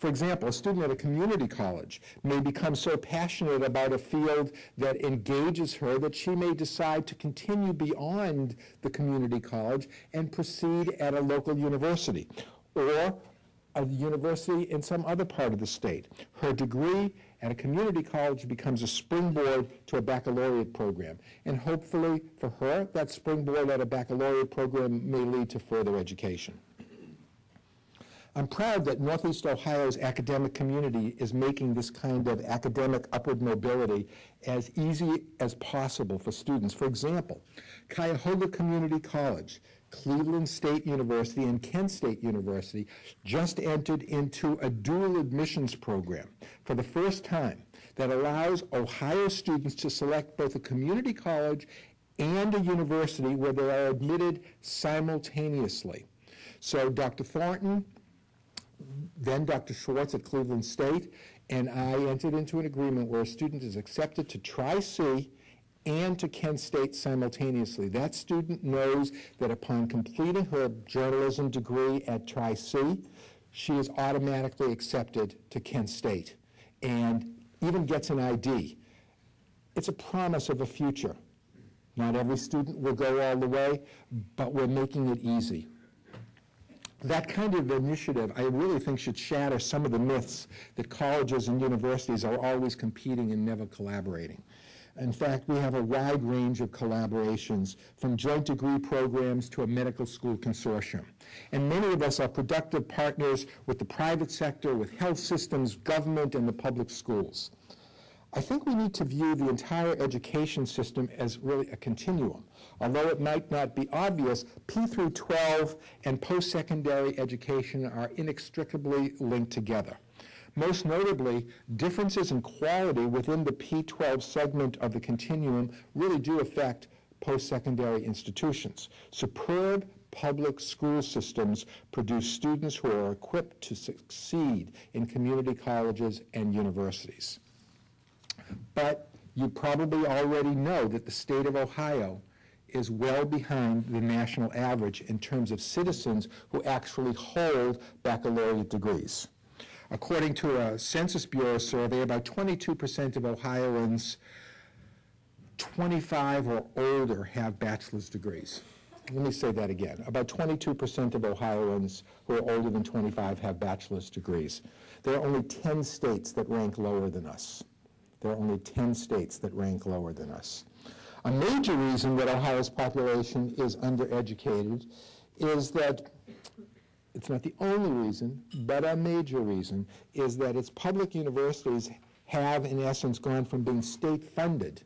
For example, a student at a community college may become so passionate about a field that engages her that she may decide to continue beyond the community college and proceed at a local university or a university in some other part of the state. Her degree at a community college becomes a springboard to a baccalaureate program. And hopefully for her, that springboard at a baccalaureate program may lead to further education. I'm proud that Northeast Ohio's academic community is making this kind of academic upward mobility as easy as possible for students. For example, Cuyahoga Community College, Cleveland State University, and Kent State University just entered into a dual admissions program for the first time that allows Ohio students to select both a community college and a university where they are admitted simultaneously. So Dr. Thornton, then Dr. Schwartz at Cleveland State, and I entered into an agreement where a student is accepted to Tri-C and to Kent State simultaneously. That student knows that upon completing her journalism degree at Tri-C, she is automatically accepted to Kent State and even gets an ID. It's a promise of a future. Not every student will go all the way, but we're making it easy. That kind of initiative, I really think, should shatter some of the myths that colleges and universities are always competing and never collaborating. In fact, we have a wide range of collaborations, from joint degree programs to a medical school consortium. And many of us are productive partners with the private sector, with health systems, government, and the public schools. I think we need to view the entire education system as really a continuum. Although it might not be obvious, P through 12 and post-secondary education are inextricably linked together. Most notably, differences in quality within the P12 segment of the continuum really do affect post-secondary institutions. Superb public school systems produce students who are equipped to succeed in community colleges and universities. But you probably already know that the state of Ohio is well behind the national average in terms of citizens who actually hold baccalaureate degrees. According to a Census Bureau survey, about 22% of Ohioans 25 or older have bachelor's degrees. Let me say that again. About 22% of Ohioans who are older than 25 have bachelor's degrees. There are only 10 states that rank lower than us. There are only 10 states that rank lower than us. A major reason that Ohio's population is undereducated is that, it's not the only reason, but a major reason, is that its public universities have, in essence, gone from being state-funded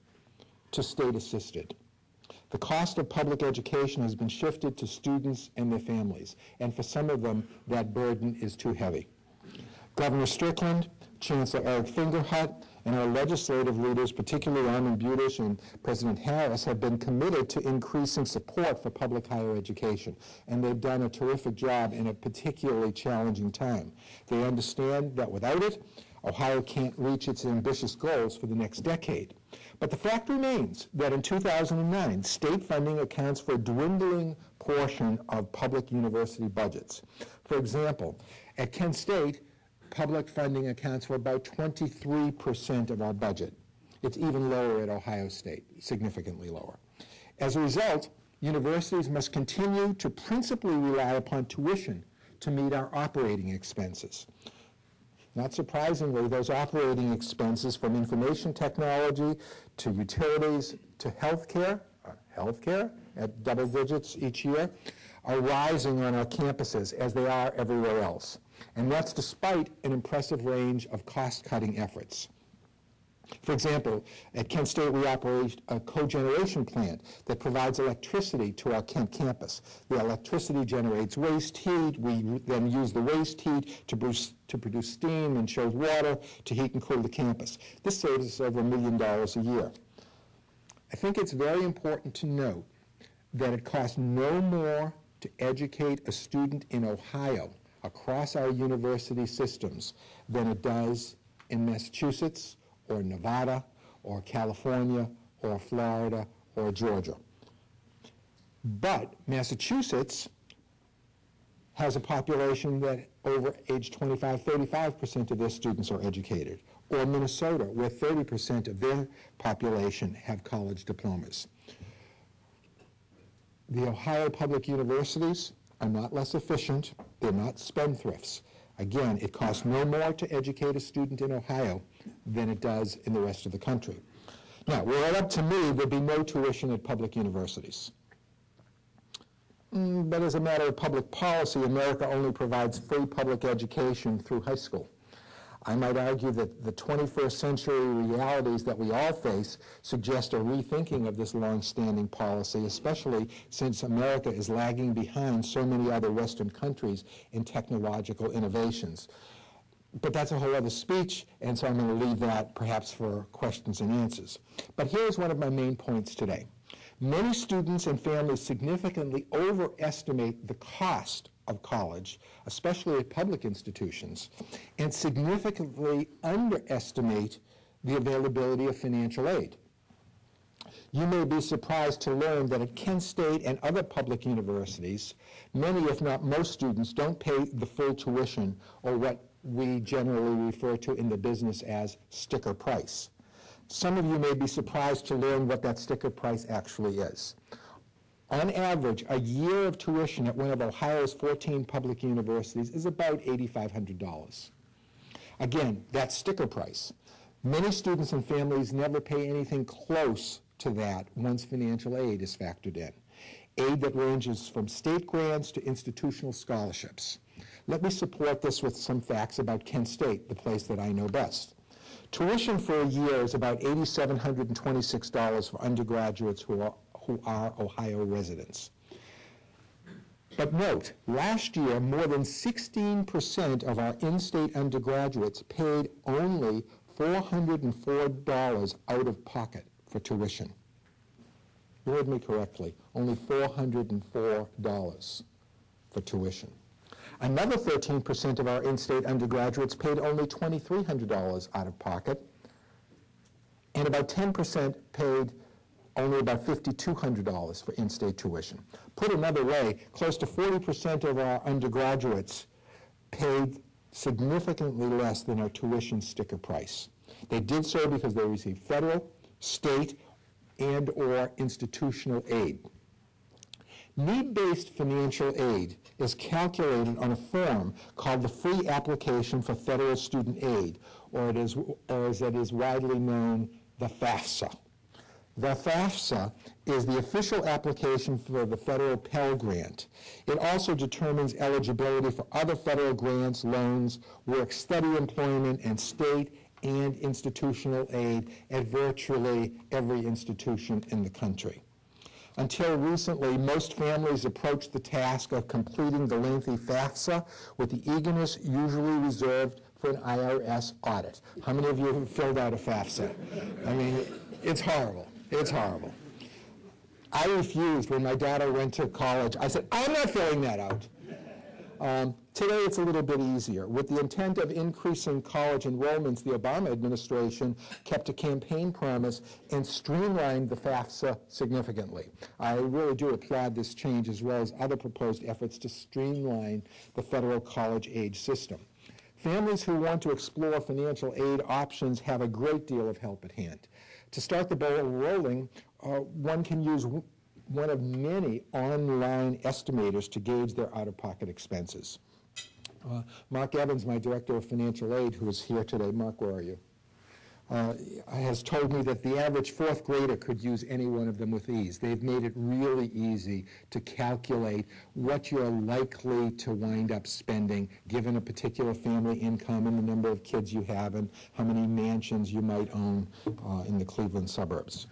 to state-assisted. The cost of public education has been shifted to students and their families, and for some of them, that burden is too heavy. Governor Strickland, Chancellor Eric Fingerhut, and our legislative leaders, particularly Armin Budish and President Harris, have been committed to increasing support for public higher education, and they've done a terrific job in a particularly challenging time. They understand that without it, Ohio can't reach its ambitious goals for the next decade. But the fact remains that in 2009, state funding accounts for a dwindling portion of public university budgets. For example, at Kent State, public funding accounts for about 23% of our budget. It's even lower at Ohio State, significantly lower. As a result, universities must continue to principally rely upon tuition to meet our operating expenses. Not surprisingly, those operating expenses, from information technology to utilities to healthcare at double digits each year, are rising on our campuses as they are everywhere else. And that's despite an impressive range of cost-cutting efforts. For example, at Kent State, we operate a cogeneration plant that provides electricity to our Kent campus. The electricity generates waste heat. We then use the waste heat to produce steam and chilled water to heat and cool the campus. This saves us over $1 million a year. I think it's very important to note that it costs no more to educate a student in Ohio across our university systems than it does in Massachusetts or Nevada or California or Florida or Georgia. But Massachusetts has a population that over age 25, 35% of their students are educated. Or Minnesota, where 30% of their population have college diplomas. The Ohio public universities are not less efficient. They're not spendthrifts. Again, it costs no more to educate a student in Ohio than it does in the rest of the country. Now, were it up to me, there'd be no tuition at public universities. But as a matter of public policy, America only provides free public education through high school. I might argue that the 21st century realities that we all face suggest a rethinking of this long-standing policy, especially since America is lagging behind so many other Western countries in technological innovations. But that's a whole other speech, and so I'm going to leave that perhaps for questions and answers. But here's one of my main points today. Many students and families significantly overestimate the cost of college, especially at public institutions, and significantly underestimate the availability of financial aid. You may be surprised to learn that at Kent State and other public universities, many, if not most students, don't pay the full tuition, or what we generally refer to in the business as sticker price. Some of you may be surprised to learn what that sticker price actually is. On average, a year of tuition at one of Ohio's 14 public universities is about $8,500. Again, that's sticker price. Many students and families never pay anything close to that once financial aid is factored in. Aid that ranges from state grants to institutional scholarships. Let me support this with some facts about Kent State, the place that I know best. Tuition for a year is about $8,726 for undergraduates who are Ohio residents. But note, last year, more than 16% of our in-state undergraduates paid only $404 out of pocket for tuition. You heard me correctly, only $404 for tuition. Another 13% of our in-state undergraduates paid only $2,300 out of pocket, and about 10% paid only about $5,200 for in-state tuition. Put another way, close to 40% of our undergraduates paid significantly less than our tuition sticker price. They did so because they received federal, state, and or institutional aid. Need-based financial aid is calculated on a form called the Free Application for Federal Student Aid, or as it is widely known, the FAFSA. The FAFSA is the official application for the federal Pell Grant. It also determines eligibility for other federal grants, loans, work-study employment, and state and institutional aid at virtually every institution in the country. Until recently, most families approached the task of completing the lengthy FAFSA with the eagerness usually reserved for an IRS audit. How many of you have filled out a FAFSA? I mean, it's horrible. It's horrible. I refused when my daughter went to college. I said, I'm not filling that out. Today it's a little bit easier. With the intent of increasing college enrollments, the Obama administration kept a campaign promise and streamlined the FAFSA significantly. I really do applaud this change, as well as other proposed efforts to streamline the federal college age system. Families who want to explore financial aid options have a great deal of help at hand. To start the ball rolling, one can use one of many online estimators to gauge their out-of-pocket expenses. Mark Evans, my director of financial aid, who is here today, Mark, where are you? Has told me that the average fourth grader could use any one of them with ease. They've made it really easy to calculate what you're likely to wind up spending given a particular family income and the number of kids you have and how many mansions you might own in the Cleveland suburbs.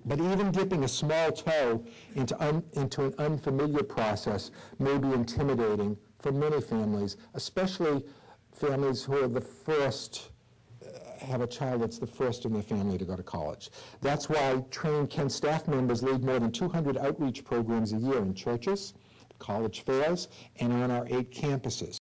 But even dipping a small toe into an unfamiliar process may be intimidating for many families, especially families who are the first, have a child that's the first in their family to go to college. That's why trained Kent staff members lead more than 200 outreach programs a year in churches, college fairs, and on our 8 campuses.